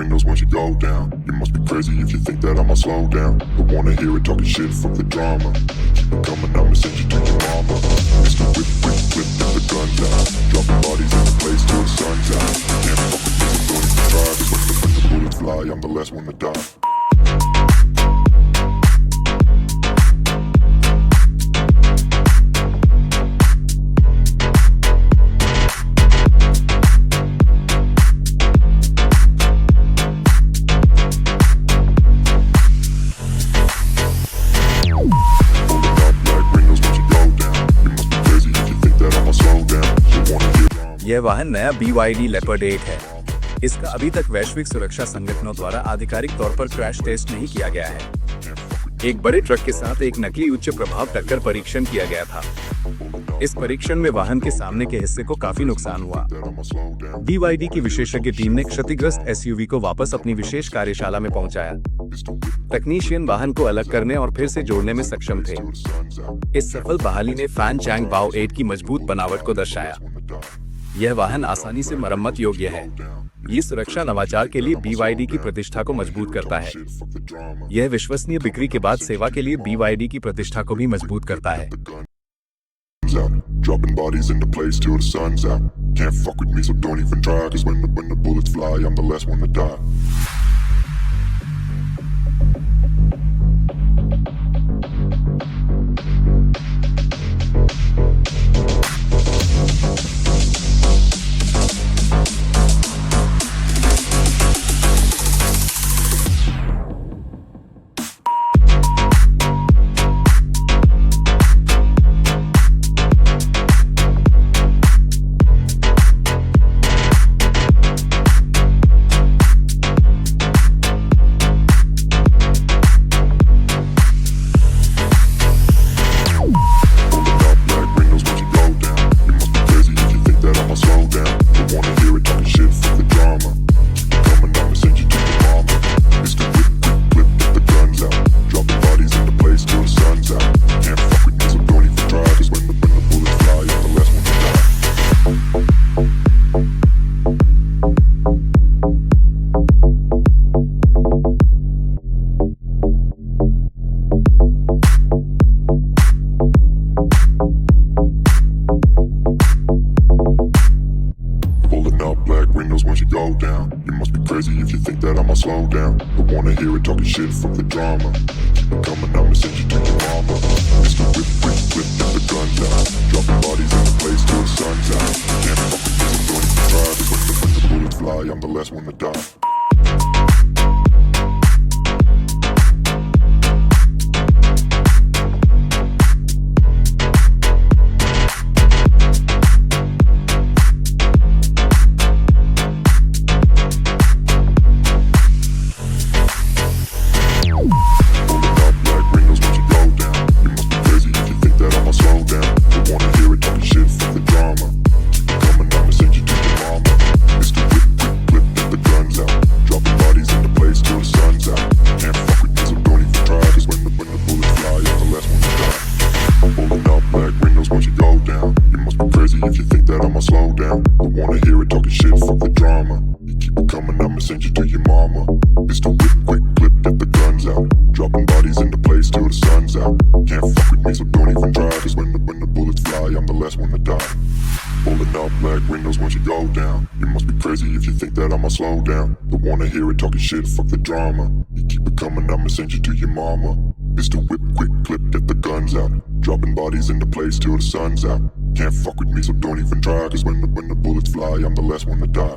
windows once you go down. You must be crazy if you think that I'ma slow down. Don't wanna hear it talking shit, fuck the drama. Keep it coming, I'ma send you to your mama. Mr. Whip, whip, whip, get the guns out. Dropping bodies in the place till the sun's out. You can't fuck with me, so don't even try. 'Cause when the bullets fly, I'm the last one to die. यह वाहन नया BYD Leopard 8 है। इसका अभी तक वैश्विक सुरक्षा संगठनों द्वारा आधिकारिक तौर पर क्रैश टेस्ट नहीं किया गया है। एक बड़े ट्रक के साथ एक नकली उच्च प्रभाव टक्कर परीक्षण किया गया था। इस परीक्षण में वाहन के सामने के हिस्से को काफी नुकसान हुआ। BYD की विशेषज्ञ टीम ने क्षतिग्रस्त SUV को वापस अपनी विशेष कार्यशाला में पहुंचाया। तकनीशियन वाहन को अलग करने और फिर से जोड़ने में सक्षम थे। इस सफल बहाली ने फैन YangWang 8 की मजबूत बनावट को दर्शाया। यह वाहन आसानी से मरम्मत योग्य है। ये सुरक्षा नवाचार के लिए BYD की प्रतिष्ठा को मजबूत करता है। यह विश्वसनीय बिक्री के बाद सेवा के लिए BYD की प्रतिष्ठा को भी मजबूत करता है। Dropping bodies into place till the sun's out. Can't fuck with me, so don't even try. 'Cause when the bullets fly, I'm the last one to die. You must be crazy if you think that I'ma slow down. Don't wanna hear it talking shit, fuck the drama. Keep it coming, I'ma send you to your mama. Mr. Whip, whip, whip, get the guns out. Dropping bodies in the place till the sun's out. Can't fuck with me, so don't even try. 'Cause when the bullets fly, I'm the last one to die. If you think that I'ma slow down, don't wanna hear it talking shit, fuck the drama. You keep it coming, I'ma send you to your mama. Mr. Whip, quick clip, get the guns out. Dropping bodies into place till the sun's out. Can't fuck with me, so don't even try. 'Cause when the bullets fly, I'm the last one to die. Pulling up black windows once you go down. You must be crazy if you think that I'ma slow down. Don't wanna hear it talking shit, fuck the drama. You keep it coming, I'ma send you to your mama. Mr. Whip, quick clip, get the guns out. Dropping bodies into place till the sun's out. Can't fuck with me, so don't even try. 'Cause when the bullets fly, I'm the last one to die.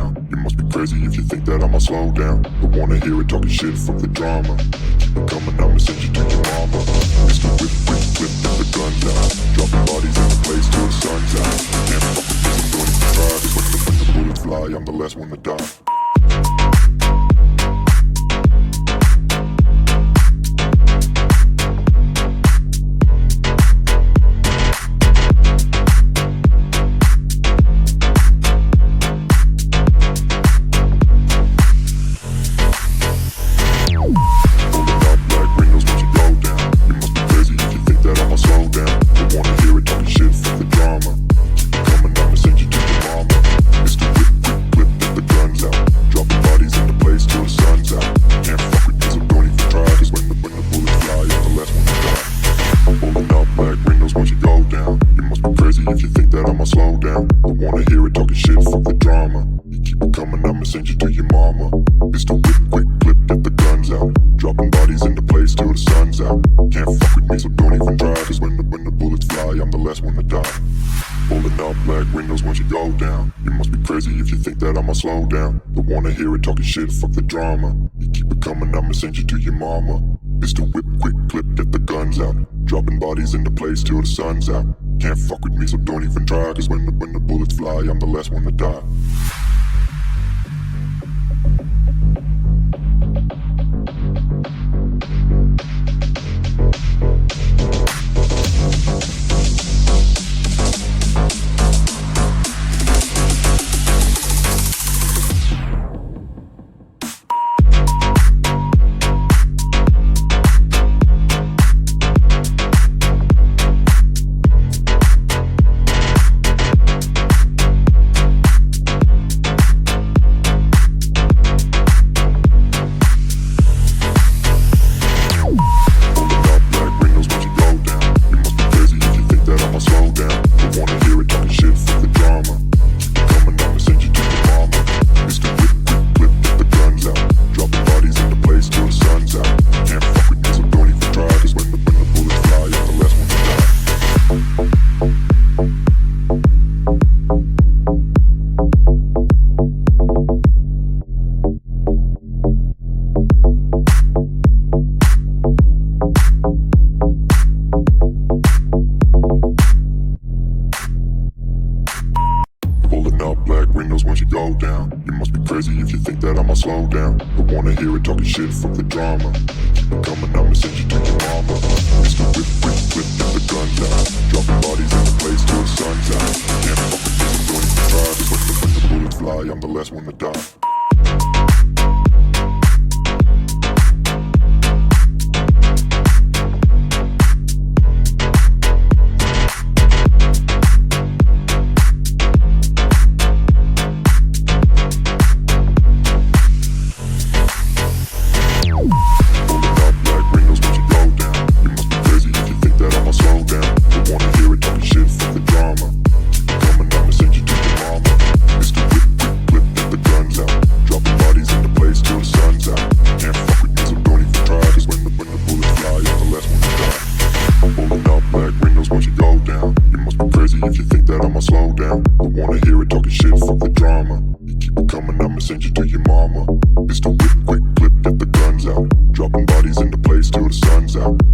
down. You must be crazy if you think that I'ma slow down. Don't wanna hear it talking shit, fuck the drama. Keep it coming, I'ma send you to your mama. Mr. Whip, whip, whip, get the guns out. Dropping bodies in the place till the sun's out. Can't fuck with this, I'm doing it for try. Cause when the bullets fly, I'm the last one to die. Slow down, don't wanna hear it talking shit, fuck the drama. You keep it coming, I'ma send you to your mama. Mr. Whip, quick clip, get the guns out. Dropping bodies into place till the sun's out. Can't fuck with me, so don't even try. Cause when the bullets fly, I'm the last one to die. Slow down, don't wanna hear it talking shit, fuck the drama. Keep it coming, I'ma send you to your mama. Mr. Whip, whip, whip, get the guns out. Dropping bodies in the place till the sun's out.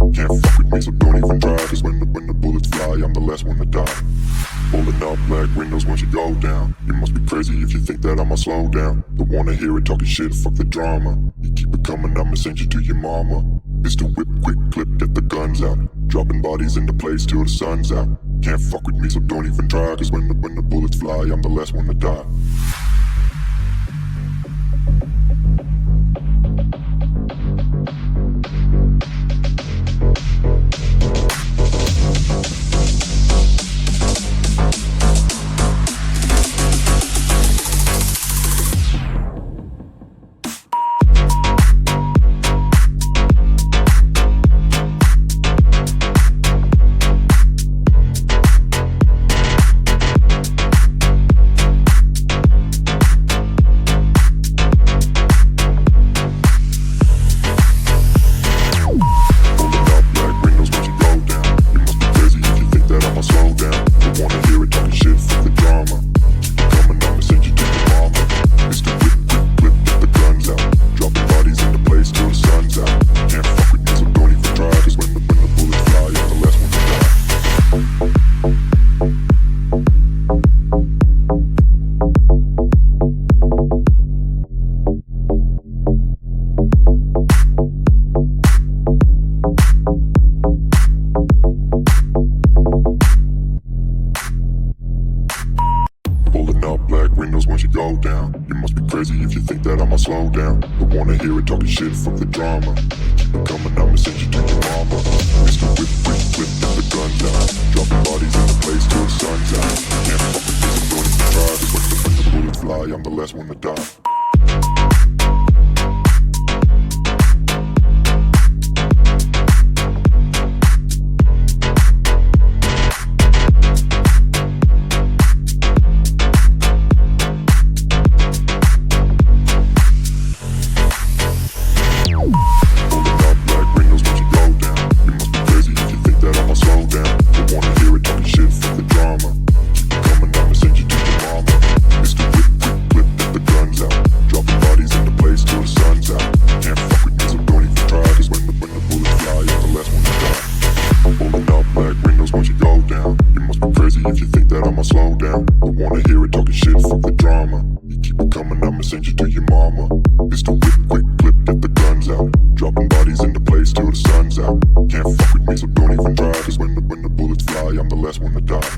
Can't fuck with this, I'm doing it for try. Cause when the bullets fly, I'm the last one to die. Slow down, don't wanna hear it talking shit, fuck the drama. You keep it coming, I'ma send you to your mama. Mr. Whip, quick clip, get the guns out. Dropping bodies into place till the sun's out. Can't fuck with me, so don't even try. Cause when the bullets fly, I'm the last one to die. if you think that I'ma slow down. Don't wanna hear it talking shit, fuck the drama. Keep it coming, I'ma send you to your mama. Mr. Whip, whip, whip, get the guns out. Dropping bodies in the place till the sun's out. Can't fuck with this, I'm going to try. Cause when the bullets fly, I'm the last one to die. Slow down, don't wanna hear it talking shit, fuck the drama. You keep it coming, I'ma send you to your mama. It's the whip, quick clip, get the guns out. Dropping bodies into place till the sun's out. Can't fuck with me, so don't even try. Cause when the bullets fly, I'm the last one to die.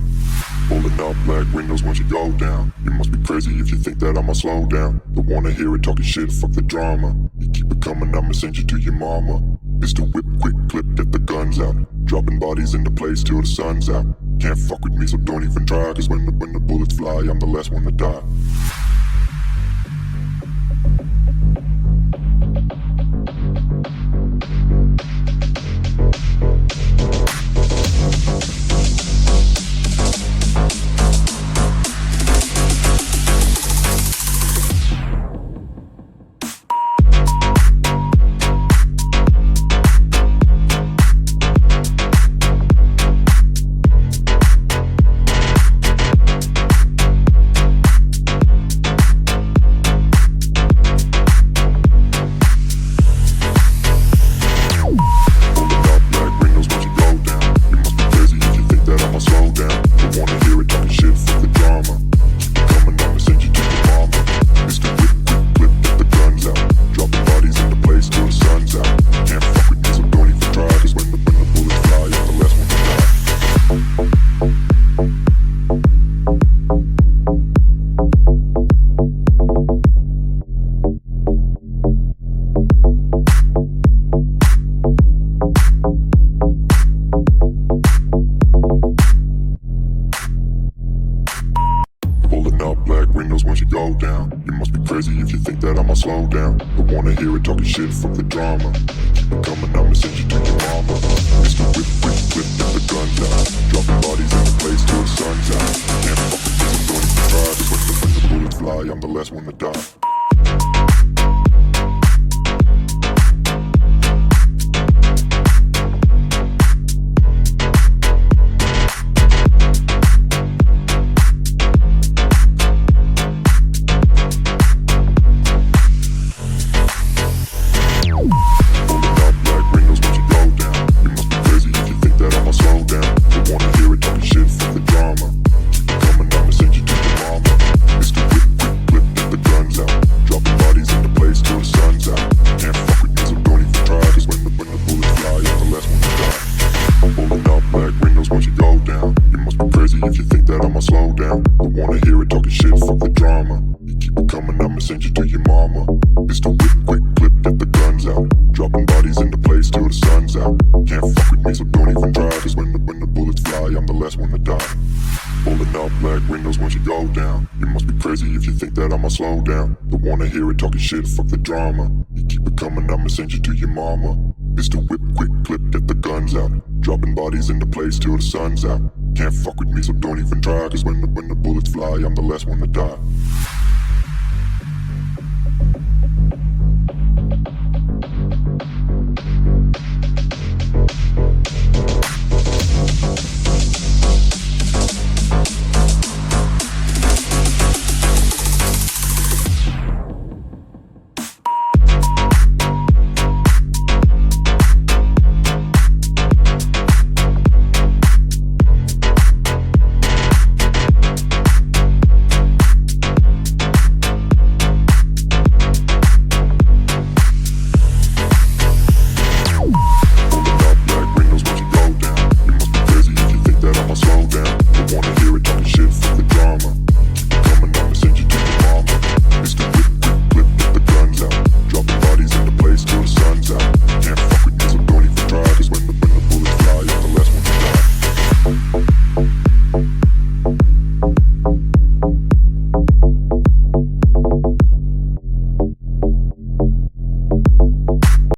Pulling up black windows once you go down. You must be crazy if you think that I'ma slow down. Don't wanna hear it talking shit, fuck the drama. You keep it coming, I'ma send you to your mama. It's the whip, quick clip, get the guns out. Dropping bodies into place till the sun's out. Can't fuck with me, so don't even try. Cause when the bullets fly, I'm the last one to die. Go down. You must be crazy if you think that I'ma slow down. Don't wanna hear it talking shit, fuck the drama. Keep it coming, I'ma send you to your mama. It's the whip, whip, whip, get the guns out. Dropping bodies in the place till the sun's out. Can't fuck with this, I'm going to try. Cause when the bullets fly, I'm the last one to die. If you think that I'ma slow down, don't wanna hear it talking shit, fuck the drama. You keep it coming, I'ma send you to your mama. It's the whip, quick clip, get the guns out. Dropping bodies into place till the sun's out. Can't fuck with me, so don't even try. Cause when the bullets fly, I'm the last one to die. Pulling up black windows once you go down. You must be crazy if you think that I'ma slow down. Don't wanna hear it talking shit, fuck the drama. You keep it coming, I'ma send you to your mama. It's the whip, quick clip, get the guns out. Dropping bodies into place till the sun's out. Can't fuck with me, so don't even try. Cause when the bullets fly, I'm the last one to die.